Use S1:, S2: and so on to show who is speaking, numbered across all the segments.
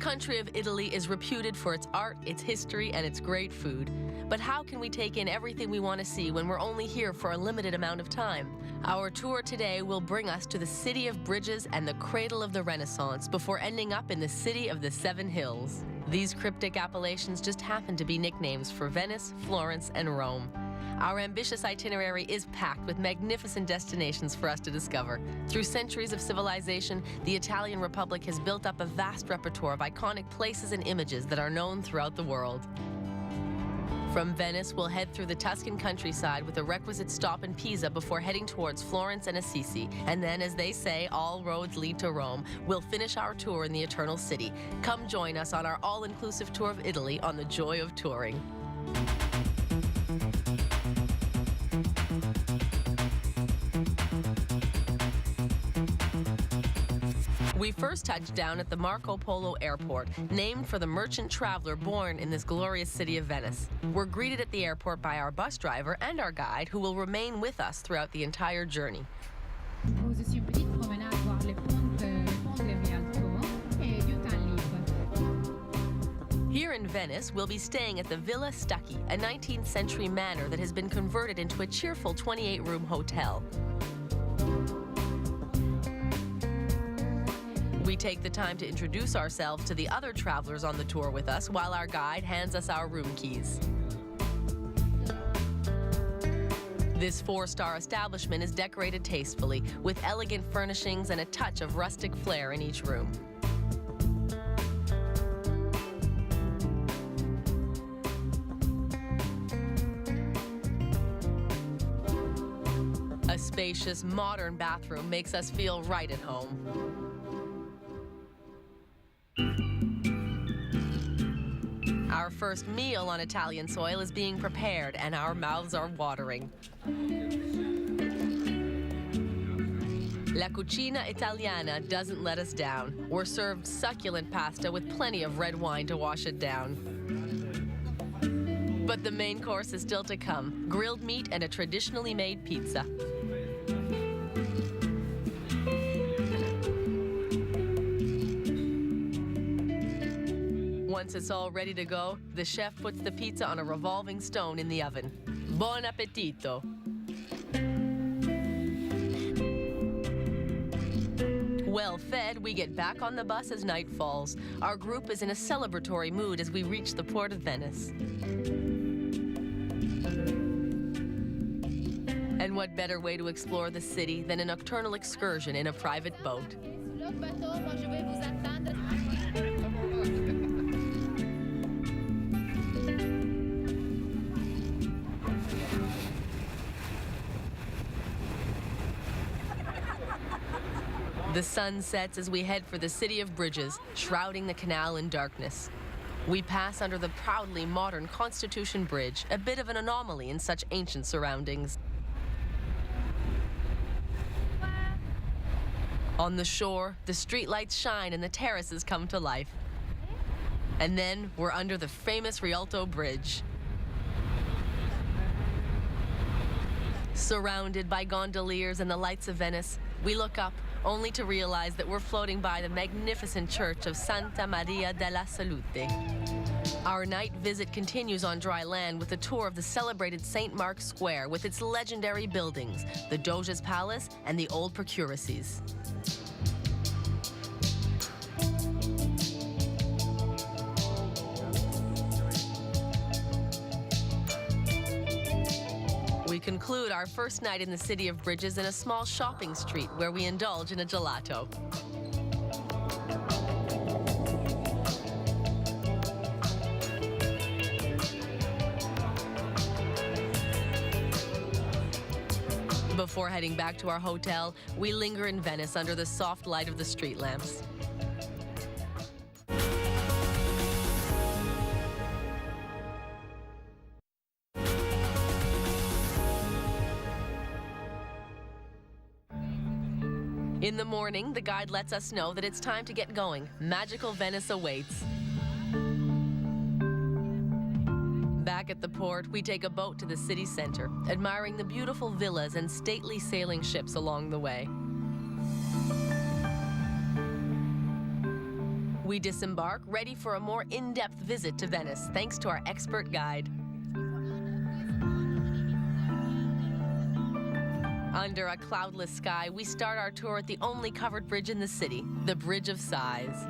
S1: country of Italy is reputed for its art, its history, and its great food. But how can we take in everything we want to see when we're only here for a limited amount of time? Our tour today will bring us to the city of bridges and the cradle of the Renaissance before ending up in the city of the Seven Hills. These cryptic appellations just happen to be nicknames for Venice, Florence, and Rome. Our ambitious itinerary is packed with magnificent destinations for us to discover. Through centuries of civilization, the Italian Republic has built up a vast repertoire of iconic places and images that are known throughout the world. From Venice, we'll head through the Tuscan countryside with a requisite stop in Pisa before heading towards Florence and Assisi. And then, as they say, all roads lead to Rome. We'll finish our tour in the Eternal City. Come join us on our all-inclusive tour of Italy on the joy of touring. We first touched down at the Marco Polo Airport, named for the merchant traveler born in this glorious city of Venice. We're greeted at the airport by our bus driver and our guide, who will remain with us throughout the entire journey. Here in Venice, we'll be staying at the Villa Stucchi, a 19th century manor that has been converted into a cheerful 28-room hotel. We take the time to introduce ourselves to the other travelers on the tour with us while our guide hands us our room keys. This 4-star establishment is decorated tastefully, with elegant furnishings and a touch of rustic flair in each room. A spacious, modern bathroom makes us feel right at home. Our first meal on Italian soil is being prepared, and our mouths are watering. La Cucina Italiana doesn't let us down. We're served succulent pasta with plenty of red wine to wash it down. But the main course is still to come: grilled meat and a traditionally made pizza. Once it's all ready to go, the chef puts the pizza on a revolving stone in the oven. Buon appetito! Well fed, we get back on the bus as night falls. Our group is in a celebratory mood as we reach the port of Venice. And what better way to explore the city than a nocturnal excursion in a private boat? The sun sets as we head for the city of bridges, shrouding the canal in darkness. We pass under the proudly modern Constitution Bridge, a bit of an anomaly in such ancient surroundings. On the shore, the streetlights shine and the terraces come to life. And then we're under the famous Rialto Bridge. Surrounded by gondoliers and the lights of Venice, we look up, only to realize that we're floating by the magnificent church of Santa Maria della Salute. Our night visit continues on dry land with a tour of the celebrated St. Mark's Square with its legendary buildings, the Doge's Palace and the old procuracies. We conclude our first night in the city of bridges in a small shopping street where we indulge in a gelato. Before heading back to our hotel, we linger in Venice under the soft light of the street lamps. In the morning, the guide lets us know that it's time to get going. Magical Venice awaits. Back at the port, we take a boat to the city center, admiring the beautiful villas and stately sailing ships along the way. We disembark, ready for a more in-depth visit to Venice, thanks to our expert guide. Under a cloudless sky, we start our tour at the only covered bridge in the city, the Bridge of Sighs.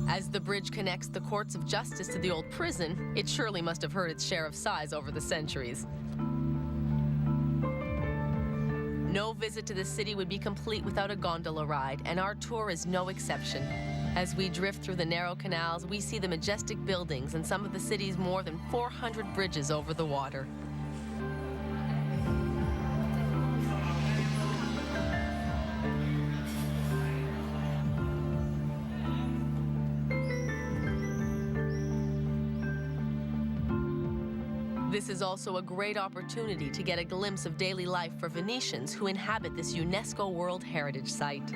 S1: As the bridge connects the courts of justice to the old prison, it surely must have heard its share of sighs over the centuries. No visit to the city would be complete without a gondola ride, and our tour is no exception. As we drift through the narrow canals, we see the majestic buildings and some of the city's more than 400 bridges over the water. This is also a great opportunity to get a glimpse of daily life for Venetians who inhabit this UNESCO World Heritage Site.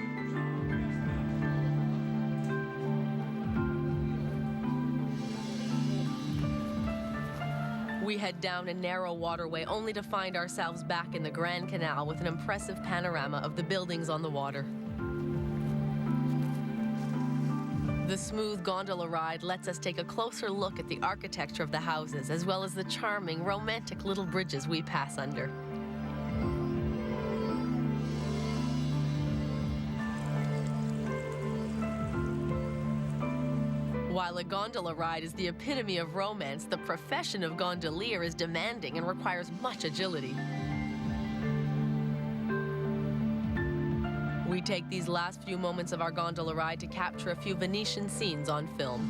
S1: We head down a narrow waterway only to find ourselves back in the Grand Canal with an impressive panorama of the buildings on the water. The smooth gondola ride lets us take a closer look at the architecture of the houses, as well as the charming, romantic little bridges we pass under. While a gondola ride is the epitome of romance, the profession of gondolier is demanding and requires much agility. We take these last few moments of our gondola ride to capture a few Venetian scenes on film.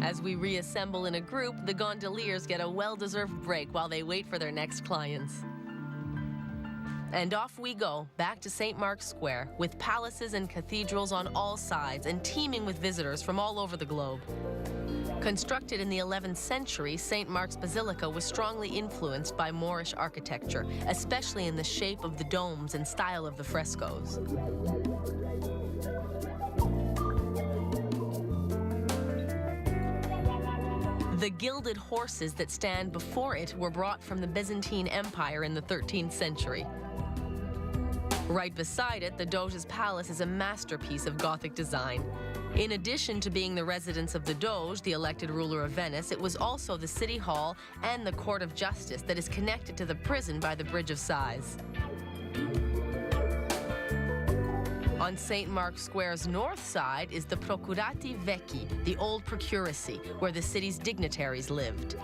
S1: As we reassemble in a group, the gondoliers get a well-deserved break while they wait for their next clients. And off we go, back to St. Mark's Square, with palaces and cathedrals on all sides and teeming with visitors from all over the globe. Constructed in the 11th century, St. Mark's Basilica was strongly influenced by Moorish architecture, especially in the shape of the domes and style of the frescoes. The gilded horses that stand before it were brought from the Byzantine Empire in the 13th century. Right beside it, the Doge's Palace is a masterpiece of Gothic design. In addition to being the residence of the Doge, the elected ruler of Venice, it was also the City Hall and the Court of Justice that is connected to the prison by the Bridge of Sighs. On St. Mark's Square's north side is the Procurati Vecchi, the old procuracy, where the city's dignitaries lived.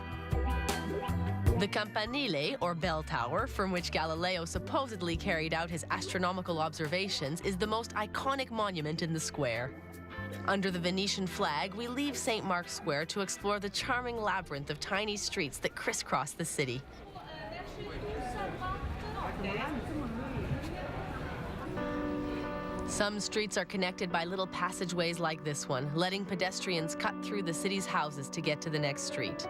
S1: The Campanile, or bell tower, from which Galileo supposedly carried out his astronomical observations, is the most iconic monument in the square. Under the Venetian flag, we leave St. Mark's Square to explore the charming labyrinth of tiny streets that crisscross the city. Some streets are connected by little passageways like this one, letting pedestrians cut through the city's houses to get to the next street.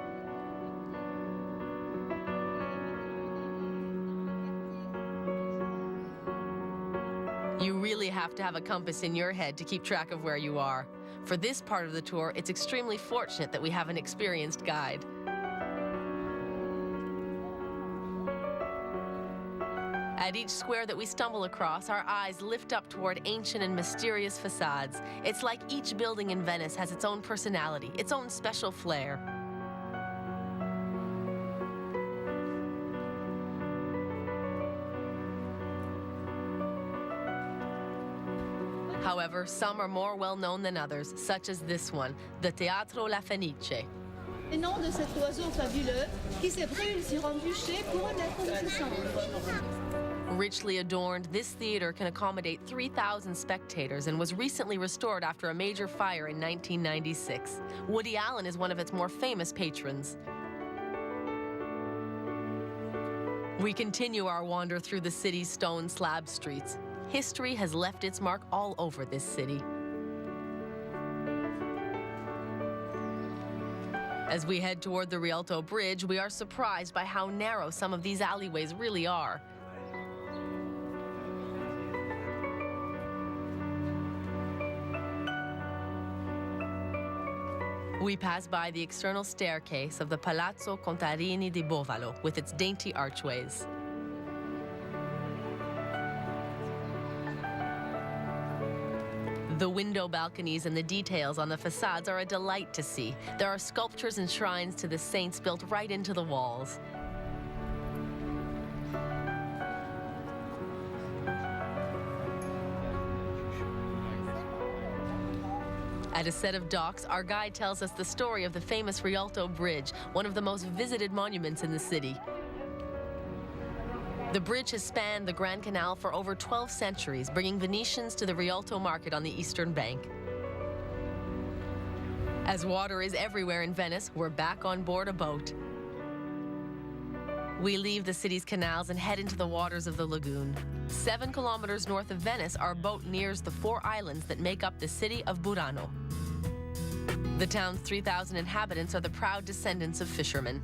S1: You really have to have a compass in your head to keep track of where you are. For this part of the tour, it's extremely fortunate that we have an experienced guide. At each square that we stumble across, our eyes lift up toward ancient and mysterious facades. It's like each building in Venice has its own personality, its own special flair. However, some are more well-known than others, such as this one, the Teatro La Fenice.
S2: Le nom de cet oiseau fabuleux qui s'est brûlé sur un bûcher pour naître de ses cendres.
S1: Richly adorned, this theater can accommodate 3,000 spectators and was recently restored after a major fire in 1996. Woody Allen is one of its more famous patrons. We continue our wander through the city's stone slab streets. History has left its mark all over this city. As we head toward the Rialto Bridge, we are surprised by how narrow some of these alleyways really are. We pass by the external staircase of the Palazzo Contarini di Bovalo with its dainty archways. The window balconies and the details on the facades are a delight to see. There are sculptures and shrines to the saints built right into the walls. At a set of docks, our guide tells us the story of the famous Rialto Bridge, one of the most visited monuments in the city. The bridge has spanned the Grand Canal for over 12 centuries, bringing Venetians to the Rialto market on the eastern bank. As water is everywhere in Venice, we're back on board a boat. We leave the city's canals and head into the waters of the lagoon. 7 kilometers north of Venice, our boat nears the 4 islands that make up the city of Burano. The town's 3,000 inhabitants are the proud descendants of fishermen.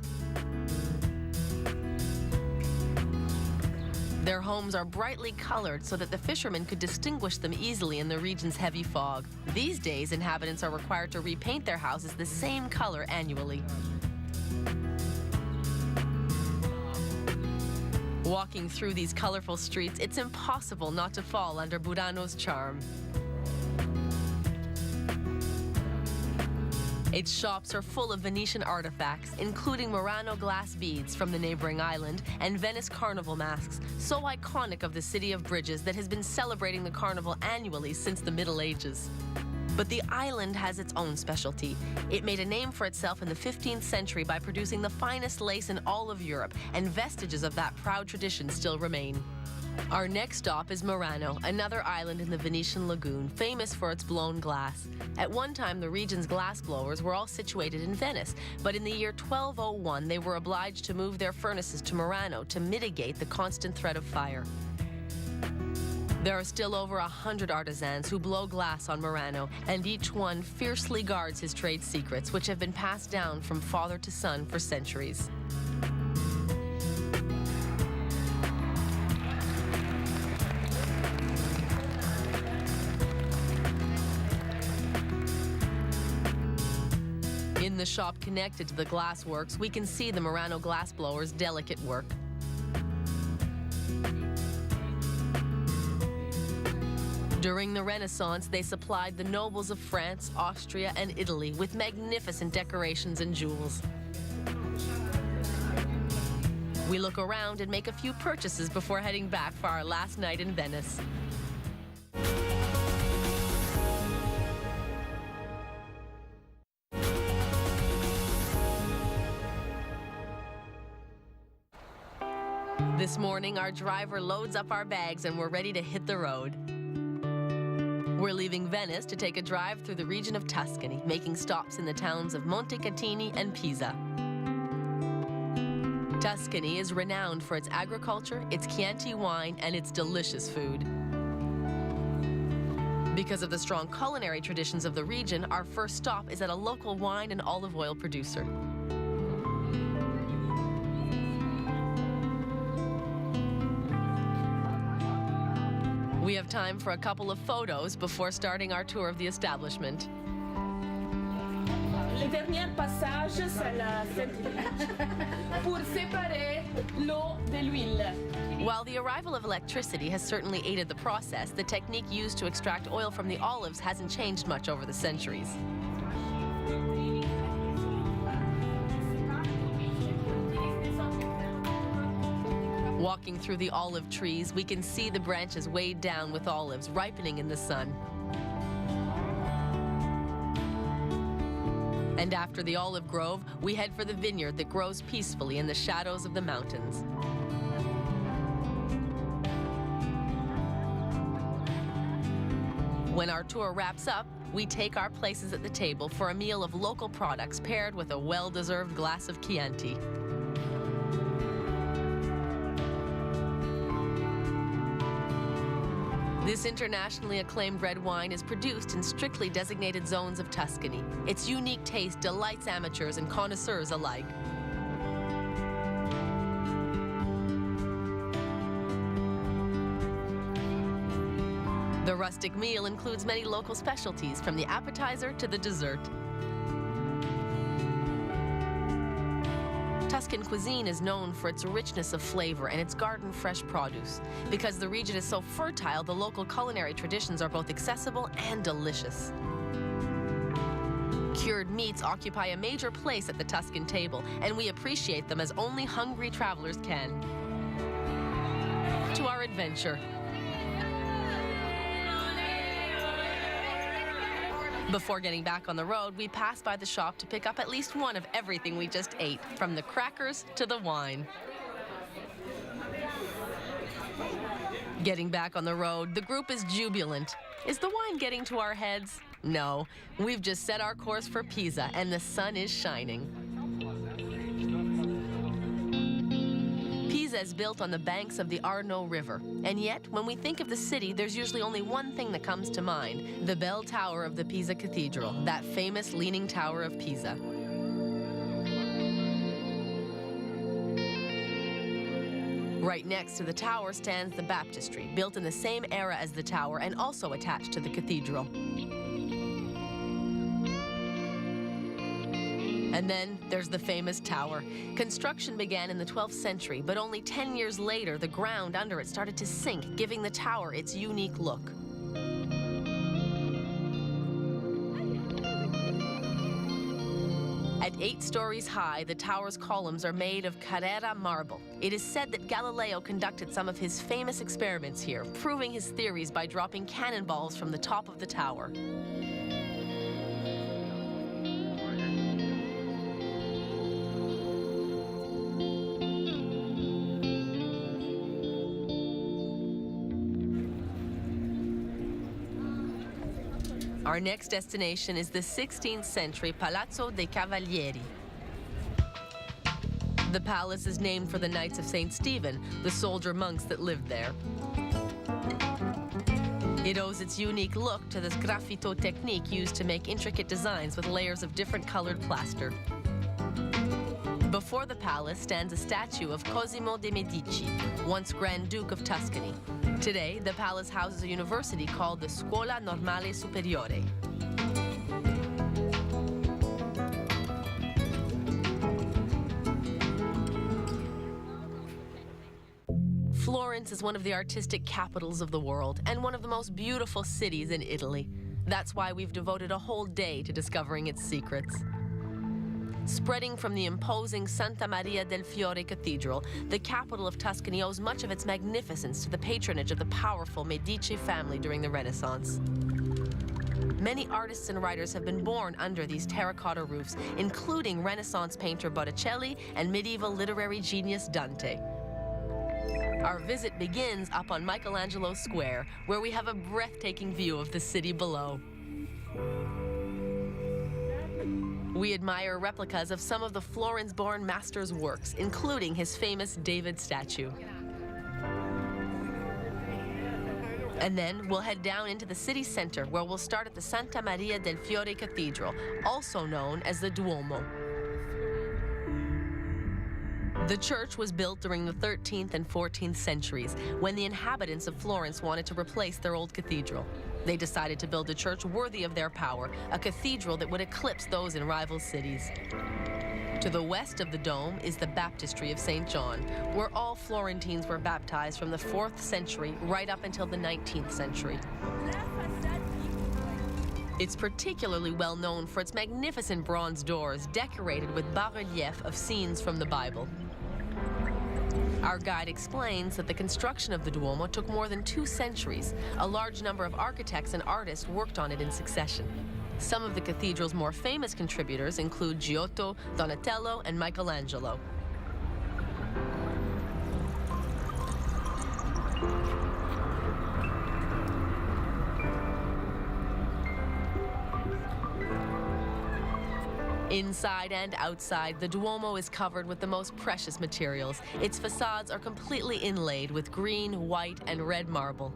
S1: Their homes are brightly colored so that the fishermen could distinguish them easily in the region's heavy fog. These days, inhabitants are required to repaint their houses the same color annually. Walking through these colorful streets, it's impossible not to fall under Burano's charm. Its shops are full of Venetian artifacts, including Murano glass beads from the neighboring island and Venice carnival masks, so iconic of the city of bridges that has been celebrating the carnival annually since the Middle Ages. But the island has its own specialty. It made a name for itself in the 15th century by producing the finest lace in all of Europe, and vestiges of that proud tradition still remain. Our next stop is Murano, another island in the Venetian lagoon, famous for its blown glass. At one time, the region's glass blowers were all situated in Venice, but in the year 1201, they were obliged to move their furnaces to Murano to mitigate the constant threat of fire. There are still over 100 artisans who blow glass on Murano, and each one fiercely guards his trade secrets, which have been passed down from father to son for centuries. In the shop connected to the glass works, we can see the Murano glassblower's delicate work. During the Renaissance, they supplied the nobles of France, Austria, and Italy with magnificent decorations and jewels. We look around and make a few purchases before heading back for our last night in Venice. This morning, our driver loads up our bags and we're ready to hit the road. We're leaving Venice to take a drive through the region of Tuscany, making stops in the towns of Montecatini and Pisa. Tuscany is renowned for its agriculture, its Chianti wine, and its delicious food. Because of the strong culinary traditions of the region, our first stop is at a local wine and olive oil producer. We have time for a couple of photos before starting our tour of the establishment.
S3: Le dernier passage, c'est la pour séparer l'eau de l'huile.
S1: While the arrival of electricity has certainly aided the process, the technique used to extract oil from the olives hasn't changed much over the centuries. Walking through the olive trees, we can see the branches weighed down with olives, ripening in the sun. And after the olive grove, we head for the vineyard that grows peacefully in the shadows of the mountains. When our tour wraps up, we take our places at the table for a meal of local products paired with a well-deserved glass of Chianti. This internationally acclaimed red wine is produced in strictly designated zones of Tuscany. Its unique taste delights amateurs and connoisseurs alike. The rustic meal includes many local specialties, from the appetizer to the dessert. Tuscan cuisine is known for its richness of flavor and its garden-fresh produce. Because the region is so fertile, the local culinary traditions are both accessible and delicious. Cured meats occupy a major place at the Tuscan table, and we appreciate them as only hungry travelers can. To our adventure. Before getting back on the road, we pass by the shop to pick up at least one of everything we just ate, from the crackers to the wine. Getting back on the road, the group is jubilant. Is the wine getting to our heads? No, we've just set our course for Pisa, and the sun is shining. Pisa is built on the banks of the Arno River, and yet, when we think of the city, there's usually only one thing that comes to mind: the bell tower of the Pisa Cathedral, that famous Leaning Tower of Pisa. Right next to the tower stands the baptistry, built in the same era as the tower and also attached to the cathedral. And then there's the famous tower. Construction began in the 12th century, but only 10 years later, the ground under it started to sink, giving the tower its unique look. At 8 stories high, the tower's columns are made of Carrara marble. It is said that Galileo conducted some of his famous experiments here, proving his theories by dropping cannonballs from the top of the tower. Our next destination is the 16th century Palazzo dei Cavalieri. The palace is named for the Knights of St. Stephen, the soldier monks that lived there. It owes its unique look to the sgraffito technique used to make intricate designs with layers of different colored plaster. Before the palace stands a statue of Cosimo de' Medici, once Grand Duke of Tuscany. Today, the palace houses a university called the Scuola Normale Superiore. Florence is one of the artistic capitals of the world and one of the most beautiful cities in Italy. That's why we've devoted a whole day to discovering its secrets. Spreading from the imposing Santa Maria del Fiore Cathedral, the capital of Tuscany owes much of its magnificence to the patronage of the powerful Medici family during the Renaissance. Many artists and writers have been born under these terracotta roofs, including Renaissance painter Botticelli and medieval literary genius Dante. Our visit begins up on Michelangelo Square, where we have a breathtaking view of the city below. We admire replicas of some of the Florence-born master's works, including his famous David statue. And then we'll head down into the city center, where we'll start at the Santa Maria del Fiore Cathedral, also known as the Duomo. The church was built during the 13th and 14th centuries, when the inhabitants of Florence wanted to replace their old cathedral. They decided to build a church worthy of their power, a cathedral that would eclipse those in rival cities. To the west of the dome is the baptistry of St. John, where all Florentines were baptized from the 4th century right up until the 19th century. It's particularly well known for its magnificent bronze doors decorated with bas-relief of scenes from the Bible. Our guide explains that the construction of the Duomo took more than 2 centuries. A large number of architects and artists worked on it in succession. Some of the cathedral's more famous contributors include Giotto, Donatello, and Michelangelo. Inside and outside, the Duomo is covered with the most precious materials. Its facades are completely inlaid with green, white, and red marble.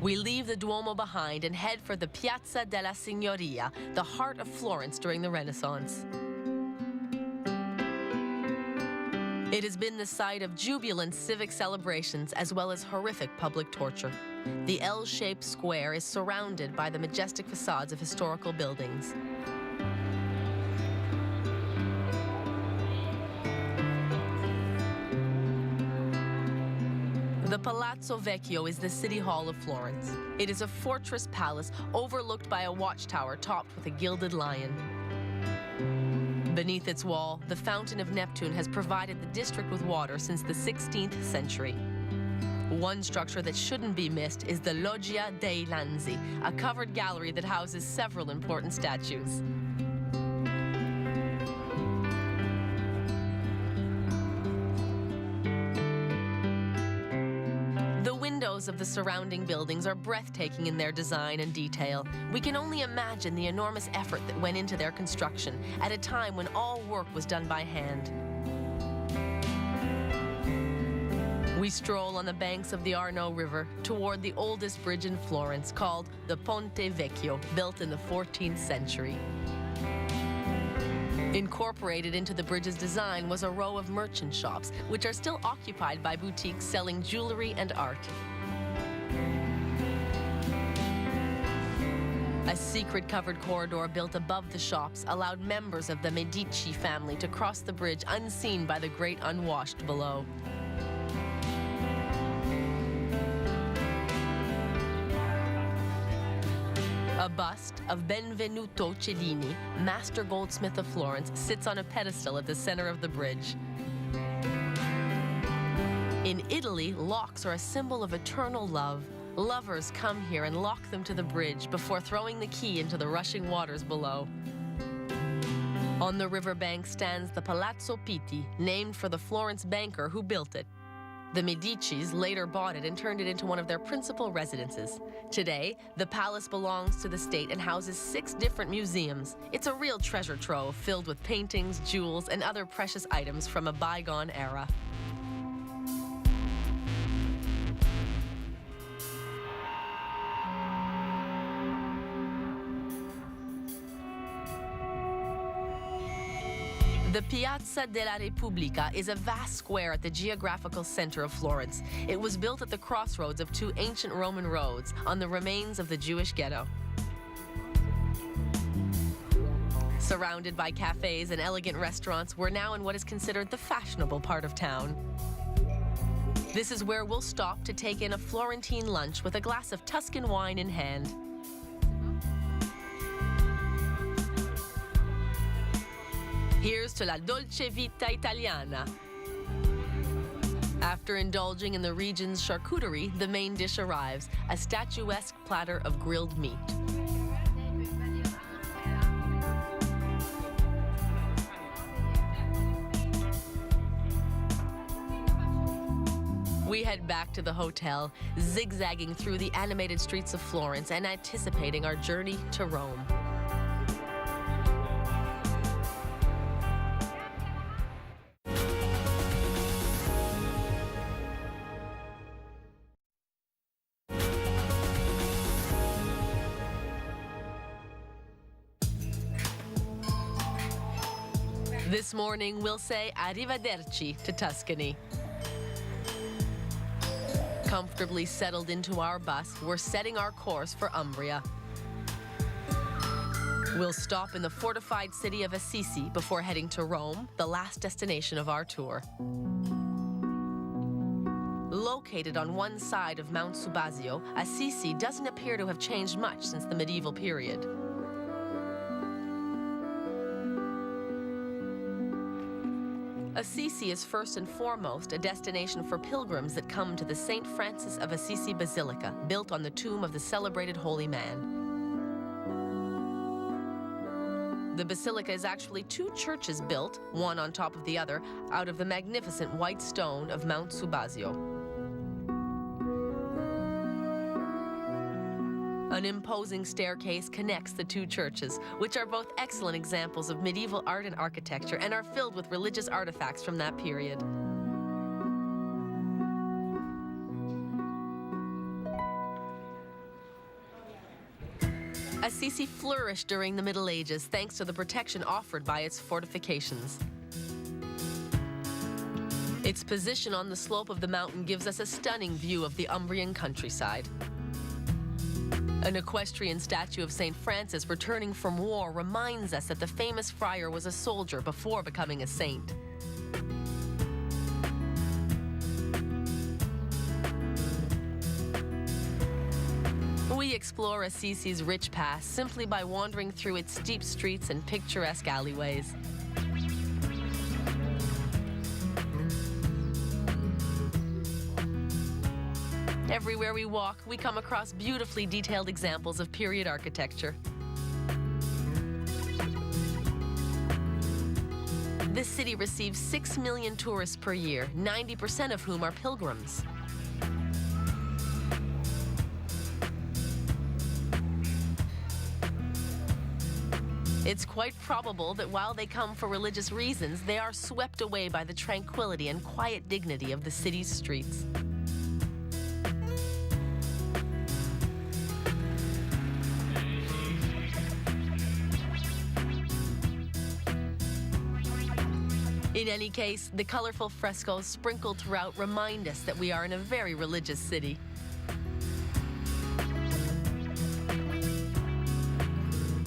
S1: We leave the Duomo behind and head for the Piazza della Signoria, the heart of Florence during the Renaissance. It has been the site of jubilant civic celebrations as well as horrific public torture. The L-shaped square is surrounded by the majestic facades of historical buildings. The Palazzo Vecchio is the city hall of Florence. It is a fortress palace overlooked by a watchtower topped with a gilded lion. Beneath its wall, the Fountain of Neptune has provided the district with water since the 16th century. One structure that shouldn't be missed is the Loggia dei Lanzi, a covered gallery that houses several important statues. The windows of the surrounding buildings are breathtaking in their design and detail. We can only imagine the enormous effort that went into their construction at a time when all work was done by hand. We stroll on the banks of the Arno River toward the oldest bridge in Florence, called the Ponte Vecchio, built in the 14th century. Incorporated into the bridge's design was a row of merchant shops, which are still occupied by boutiques selling jewelry and art. A secret covered corridor built above the shops allowed members of the Medici family to cross the bridge unseen by the great unwashed below. A bust of Benvenuto Cellini, master goldsmith of Florence, sits on a pedestal at the center of the bridge. In Italy, locks are a symbol of eternal love. Lovers come here and lock them to the bridge before throwing the key into the rushing waters below. On the riverbank stands the Palazzo Pitti, named for the Florence banker who built it. The Medicis later bought it and turned it into one of their principal residences. Today, the palace belongs to the state and houses 6 different museums. It's a real treasure trove filled with paintings, jewels, and other precious items from a bygone era. The Piazza della Repubblica is a vast square at the geographical center of Florence. It was built at the crossroads of 2 ancient Roman roads on the remains of the Jewish ghetto. Surrounded by cafes and elegant restaurants, we're now in what is considered the fashionable part of town. This is where we'll stop to take in a Florentine lunch with a glass of Tuscan wine in hand. Here's to la dolce vita italiana. After indulging in the region's charcuterie, the main dish arrives, a statuesque platter of grilled meat. We head back to the hotel, zigzagging through the animated streets of Florence and anticipating our journey to Rome. This morning, we'll say arrivederci to Tuscany. Comfortably settled into our bus, we're setting our course for Umbria. We'll stop in the fortified city of Assisi before heading to Rome, the last destination of our tour. Located on one side of Mount Subasio, Assisi doesn't appear to have changed much since the medieval period. Assisi is first and foremost a destination for pilgrims that come to the St. Francis of Assisi Basilica, built on the tomb of the celebrated holy man. The basilica is actually 2 churches built, one on top of the other, out of the magnificent white stone of Mount Subasio. An imposing staircase connects the 2 churches, which are both excellent examples of medieval art and architecture and are filled with religious artifacts from that period. Assisi flourished during the Middle Ages thanks to the protection offered by its fortifications. Its position on the slope of the mountain gives us a stunning view of the Umbrian countryside. An equestrian statue of St. Francis returning from war reminds us that the famous friar was a soldier before becoming a saint. We explore Assisi's rich past simply by wandering through its steep streets and picturesque alleyways. Everywhere we walk, we come across beautifully detailed examples of period architecture. This city receives 6 million tourists per year, 90% of whom are pilgrims. It's quite probable that while they come for religious reasons, they are swept away by the tranquility and quiet dignity of the city's streets. In any case, the colorful frescoes sprinkled throughout remind us that we are in a very religious city.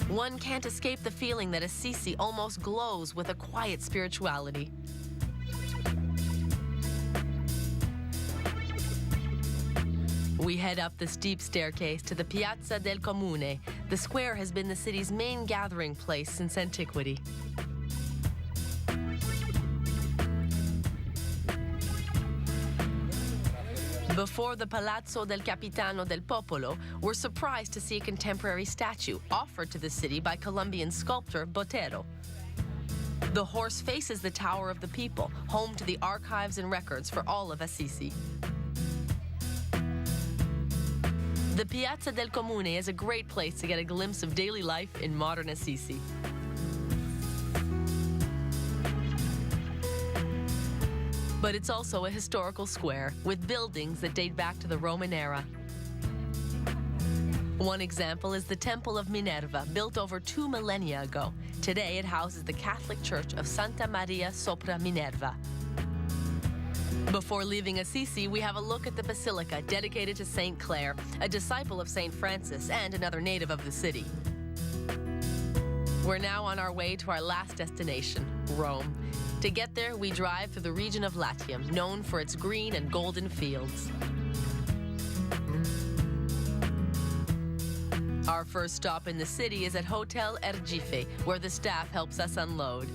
S1: One can't escape the feeling that Assisi almost glows with a quiet spirituality. We head up the steep staircase to the Piazza del Comune. The square has been the city's main gathering place since antiquity. Before the Palazzo del Capitano del Popolo, we're surprised to see a contemporary statue offered to the city by Colombian sculptor Botero. The horse faces the Tower of the People, home to the archives and records for all of Assisi. The Piazza del Comune is a great place to get a glimpse of daily life in modern Assisi. But it's also a historical square with buildings that date back to the Roman era. One example is the Temple of Minerva, built over 2 millennia ago. Today it houses the Catholic Church of Santa Maria sopra Minerva. Before leaving Assisi, we have a look at the basilica dedicated to St. Clare, a disciple of St. Francis and another native of the city. We're now on our way to our last destination, Rome. To get there, we drive through the region of Latium, known for its green and golden fields. Our first stop in the city is at Hotel Ergife, where the staff helps us unload.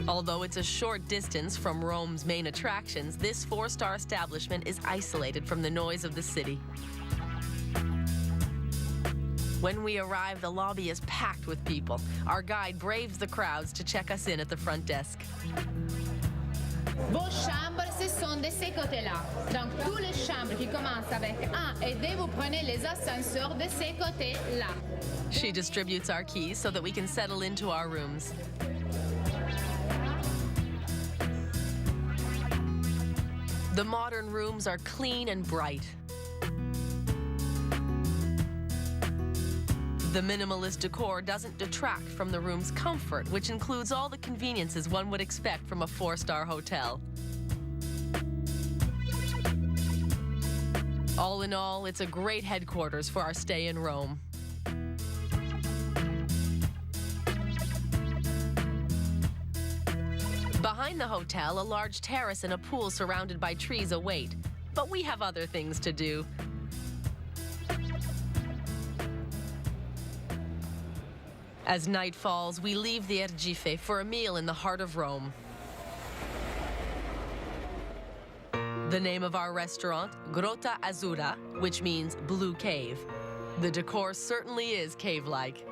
S1: Although it's a short distance from Rome's main attractions, this 4-star establishment is isolated from the noise of the city. When we arrive, the lobby is packed with people. Our guide braves the crowds to check us in at the front desk.
S4: Vos chambres, ce sont de ces côtés-là. Donc, toutes les chambres qui commencent avec 1 et 2, vous prenez les ascenseurs de ces côtés-là.
S1: She distributes our keys so that we can settle into our rooms. The modern rooms are clean and bright. The minimalist decor doesn't detract from the room's comfort, which includes all the conveniences one would expect from a 4-star hotel. All in all, it's a great headquarters for our stay in Rome. Behind the hotel, a large terrace and a pool surrounded by trees await. But we have other things to do. As night falls, we leave the Ergife for a meal in the heart of Rome. The name of our restaurant, Grotta Azzurra, which means blue cave. The decor certainly is cave-like.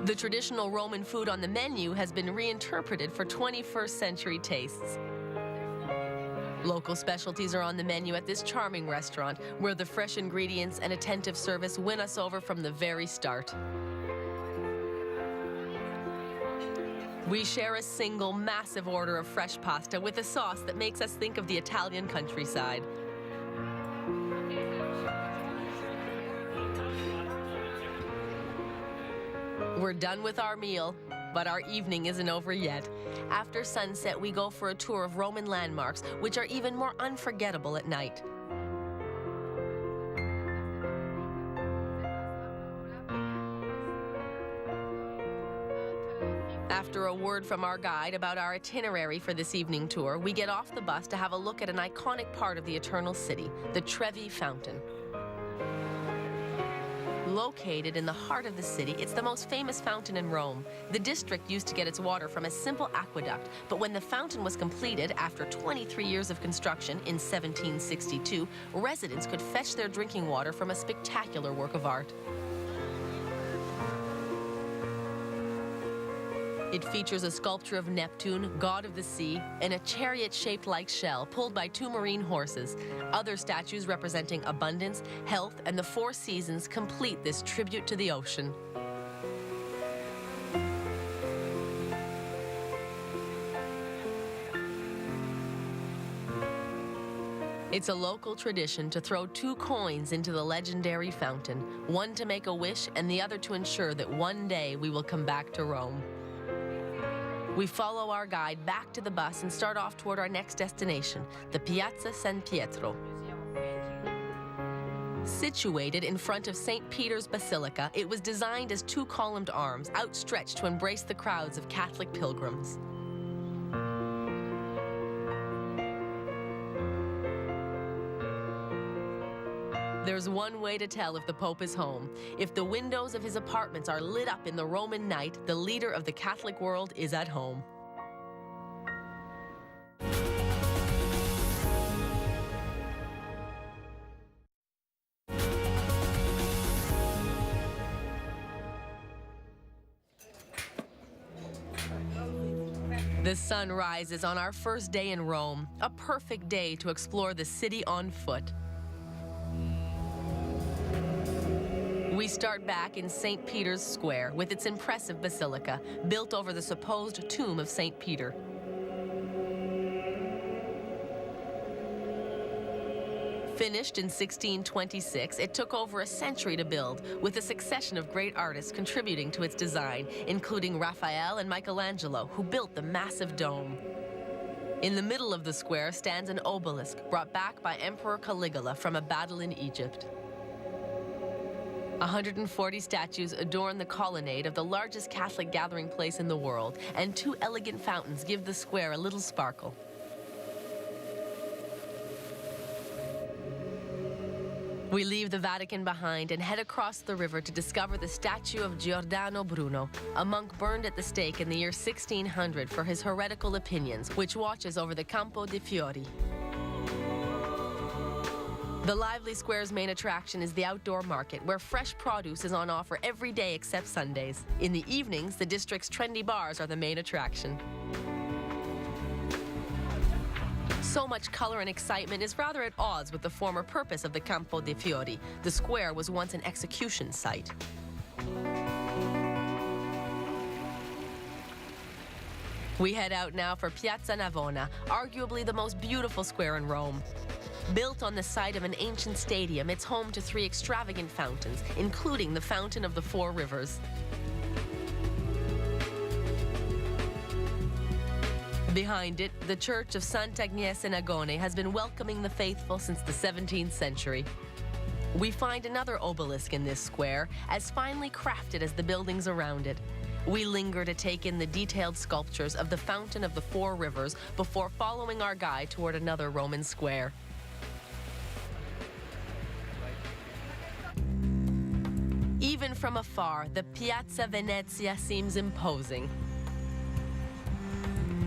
S1: The traditional Roman food on the menu has been reinterpreted for 21st century tastes. Local specialties are on the menu at this charming restaurant, where the fresh ingredients and attentive service win us over from the very start. We share a single massive order of fresh pasta with a sauce that makes us think of the Italian countryside. We're done with our meal, but our evening isn't over yet. After sunset, we go for a tour of Roman landmarks, which are even more unforgettable at night. After a word from our guide about our itinerary for this evening tour, we get off the bus to have a look at an iconic part of the Eternal City, the Trevi Fountain. Located in the heart of the city, it's the most famous fountain in Rome. The district used to get its water from a simple aqueduct, but when the fountain was completed after 23 years of construction in 1762, residents could fetch their drinking water from a spectacular work of art. It features a sculpture of Neptune, god of the sea, and a chariot-shaped like shell pulled by 2 marine horses. Other statues representing abundance, health, and the 4 seasons complete this tribute to the ocean. It's a local tradition to throw 2 coins into the legendary fountain, one to make a wish and the other to ensure that one day we will come back to Rome. We follow our guide back to the bus and start off toward our next destination, the Piazza San Pietro. Situated in front of St. Peter's Basilica, it was designed as 2 columned arms, outstretched to embrace the crowds of Catholic pilgrims. There's one way to tell if the Pope is home. If the windows of his apartments are lit up in the Roman night, the leader of the Catholic world is at home. The sun rises on our first day in Rome, a perfect day to explore the city on foot. We start back in St. Peter's Square with its impressive basilica, built over the supposed tomb of St. Peter. Finished in 1626, it took over a century to build, with a succession of great artists contributing to its design, including Raphael and Michelangelo, who built the massive dome. In the middle of the square stands an obelisk brought back by Emperor Caligula from a battle in Egypt. 140 statues adorn the colonnade of the largest Catholic gathering place in the world, and 2 elegant fountains give the square a little sparkle. We leave the Vatican behind and head across the river to discover the statue of Giordano Bruno, a monk burned at the stake in the year 1600 for his heretical opinions, which watches over the Campo dei Fiori. The lively square's main attraction is the outdoor market, where fresh produce is on offer every day except Sundays. In the evenings, the district's trendy bars are the main attraction. So much color and excitement is rather at odds with the former purpose of the Campo dei Fiori. The square was once an execution site. We head out now for Piazza Navona, arguably the most beautiful square in Rome. Built on the site of an ancient stadium, it's home to 3 extravagant fountains, including the Fountain of the 4 Rivers. Behind it, the Church of Sant'Agnese in Agone has been welcoming the faithful since the 17th century. We find another obelisk in this square, as finely crafted as the buildings around it. We linger to take in the detailed sculptures of the Fountain of the 4 Rivers before following our guide toward another Roman square. Even from afar, the Piazza Venezia seems imposing.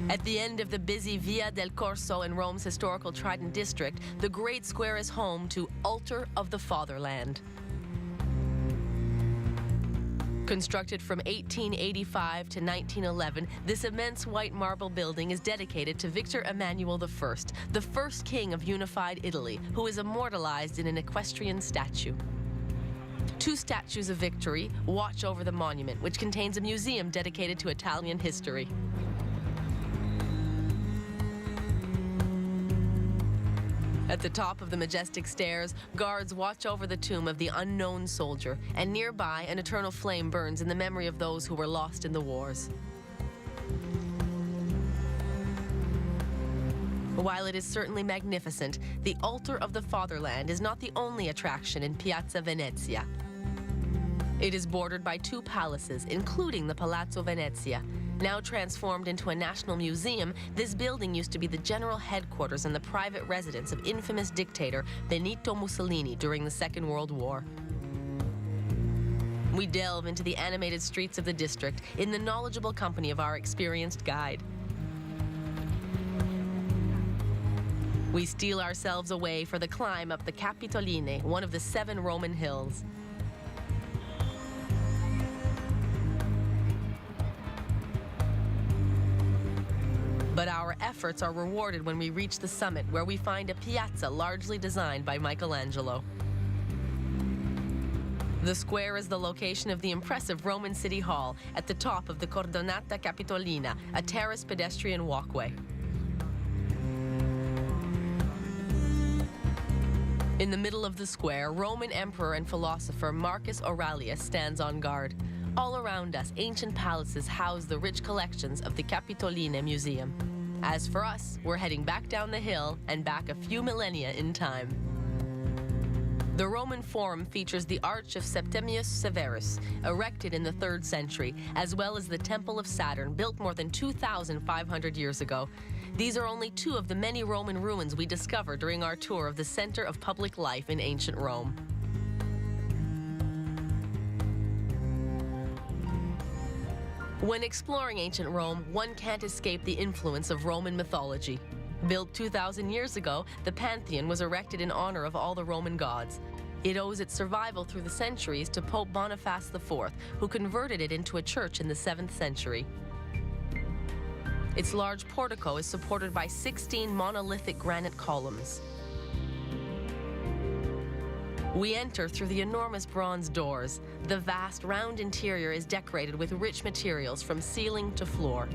S1: At the end of the busy Via del Corso in Rome's historical Trident district, the Great Square is home to Altar of the Fatherland. Constructed from 1885 to 1911, this immense white marble building is dedicated to Victor Emmanuel I, the first king of unified Italy, who is immortalized in an equestrian statue. 2 statues of Victory watch over the monument, which contains a museum dedicated to Italian history. At the top of the majestic stairs, guards watch over the tomb of the unknown soldier, and nearby an eternal flame burns in the memory of those who were lost in the wars. While it is certainly magnificent, the Altar of the Fatherland is not the only attraction in Piazza Venezia. It is bordered by 2 palaces, including the Palazzo Venezia. Now transformed into a national museum, this building used to be the general headquarters and the private residence of infamous dictator Benito Mussolini during the Second World War. We delve into the animated streets of the district in the knowledgeable company of our experienced guide. We steal ourselves away for the climb up the Capitoline, one of the 7 Roman hills. But our efforts are rewarded when we reach the summit, where we find a piazza largely designed by Michelangelo. The square is the location of the impressive Roman City Hall at the top of the Cordonata Capitolina, a terraced pedestrian walkway. In the middle of the square, Roman emperor and philosopher Marcus Aurelius stands on guard. All around us, ancient palaces house the rich collections of the Capitoline Museum. As for us, we're heading back down the hill and back a few millennia in time. The Roman Forum features the Arch of Septimius Severus, erected in the 3rd century, as well as the Temple of Saturn, built more than 2,500 years ago. These are only 2 of the many Roman ruins we discover during our tour of the center of public life in ancient Rome. When exploring ancient Rome, one can't escape the influence of Roman mythology. Built 2,000 years ago, the Pantheon was erected in honor of all the Roman gods. It owes its survival through the centuries to Pope Boniface IV, who converted it into a church in the 7th century. Its large portico is supported by 16 monolithic granite columns. We enter through the enormous bronze doors. The vast, round interior is decorated with rich materials from ceiling to floor.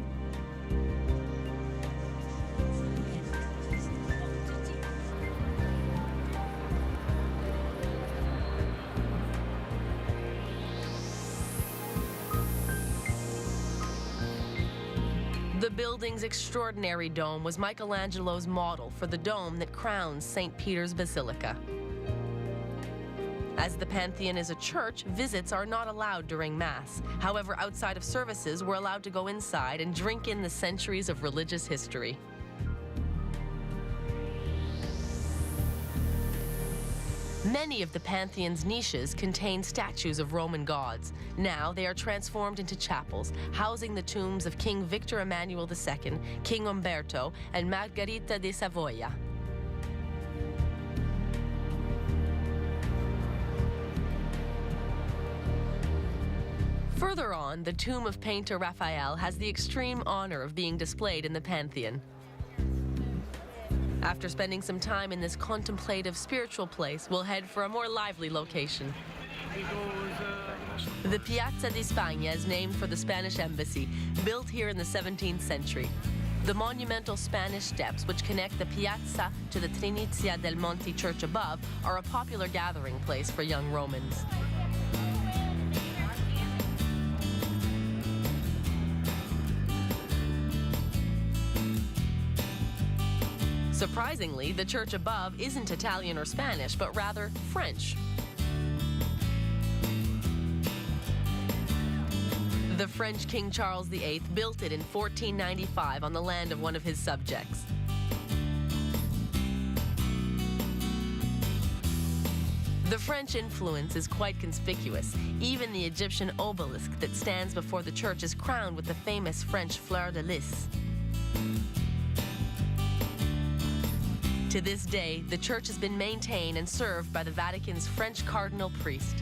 S1: The building's extraordinary dome was Michelangelo's model for the dome that crowns St. Peter's Basilica. As the Pantheon is a church, visits are not allowed during Mass. However, outside of services, we're allowed to go inside and drink in the centuries of religious history. Many of the Pantheon's niches contain statues of Roman gods. Now they are transformed into chapels, housing the tombs of King Victor Emmanuel II, King Umberto, and Margherita di Savoia. Further on, the tomb of painter Raphael has the extreme honor of being displayed in the Pantheon. After spending some time in this contemplative, spiritual place, we'll head for a more lively location. The Piazza di Spagna is named for the Spanish embassy, built here in the 17th century. The monumental Spanish steps, which connect the piazza to the Trinizia del Monte church above, are a popular gathering place for young Romans. Surprisingly, the church above isn't Italian or Spanish, but rather French. The French King Charles VIII built it in 1495 on the land of one of his subjects. The French influence is quite conspicuous. Even the Egyptian obelisk that stands before the church is crowned with the famous French fleur de lis. To this day, the church has been maintained and served by the Vatican's French cardinal priest.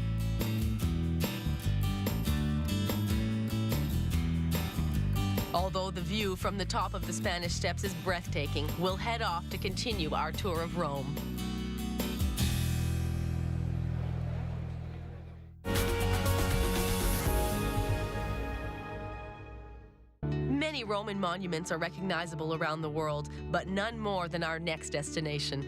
S1: Although the view from the top of the Spanish Steps is breathtaking, we'll head off to continue our tour of Rome. Many Roman monuments are recognizable around the world, but none more than our next destination.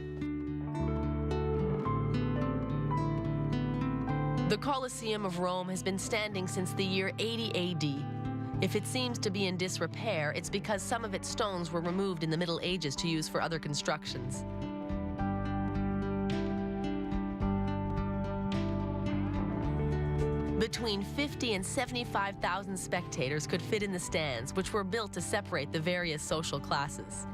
S1: The Colosseum of Rome has been standing since the year 80 AD. If it seems to be in disrepair, it's because some of its stones were removed in the Middle Ages to use for other constructions. between 50 and 75,000 spectators could fit in the stands, which were built to separate the various social classes.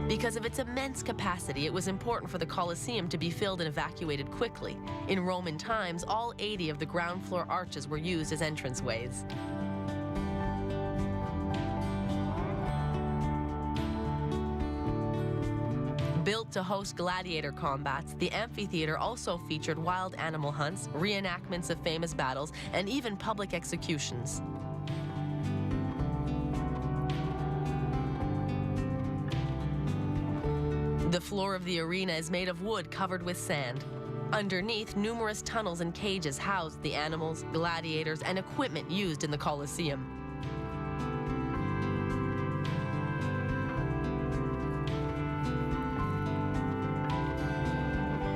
S1: Because of its immense capacity, it was important for the Colosseum to be filled and evacuated quickly. In Roman times, all 80 of the ground floor arches were used as entranceways. Built to host gladiator combats, the amphitheater also featured wild animal hunts, reenactments of famous battles, and even public executions. The floor of the arena is made of wood covered with sand. Underneath, numerous tunnels and cages housed the animals, gladiators, and equipment used in the Colosseum.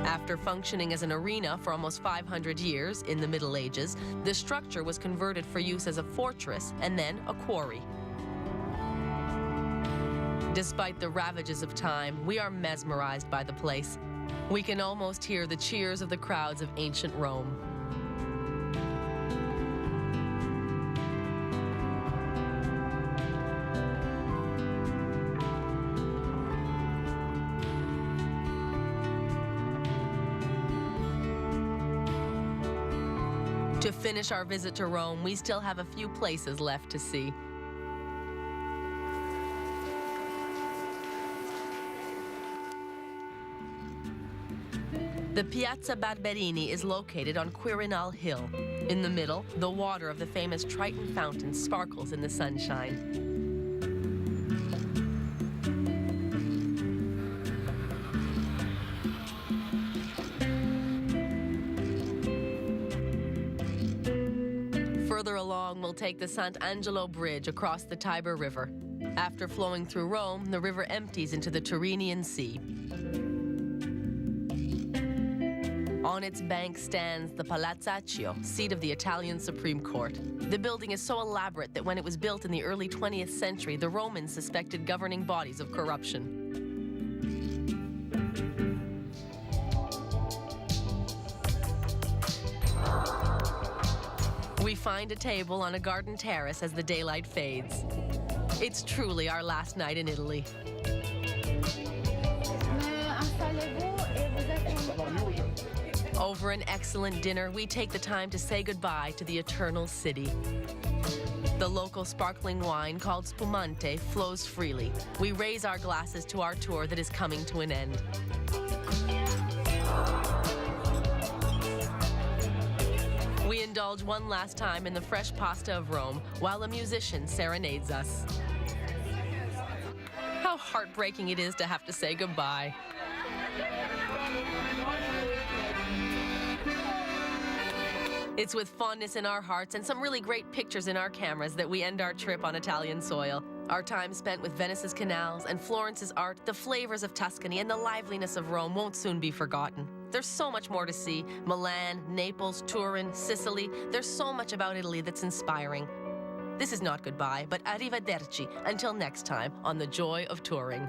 S1: After functioning as an arena for almost 500 years in the Middle Ages, the structure was converted for use as a fortress and then a quarry. Despite the ravages of time, we are mesmerized by the place. We can almost hear the cheers of the crowds of ancient Rome. To finish our visit to Rome, we still have a few places left to see. The Piazza Barberini is located on Quirinal Hill. In the middle, the water of the famous Triton Fountain sparkles in the sunshine. Further along, we'll take the Sant'Angelo Bridge across the Tiber River. After flowing through Rome, the river empties into the Tyrrhenian Sea. On its bank stands the Palazzaccio, seat of the Italian Supreme Court. The building is so elaborate that when it was built in the early 20th century, the Romans suspected governing bodies of corruption. We find a table on a garden terrace as the daylight fades. It's truly our last night in Italy. Over an excellent dinner, we take the time to say goodbye to the eternal city. The local sparkling wine called Spumante flows freely. We raise our glasses to our tour that is coming to an end. We indulge one last time in the fresh pasta of Rome while a musician serenades us. How heartbreaking it is to have to say goodbye. It's with fondness in our hearts and some really great pictures in our cameras that we end our trip on Italian soil. Our time spent with Venice's canals and Florence's art, the flavors of Tuscany, and the liveliness of Rome won't soon be forgotten. There's so much more to see. Milan, Naples, Turin, Sicily. There's so much about Italy that's inspiring. This is not goodbye, but arrivederci until next time on The Joy of Touring.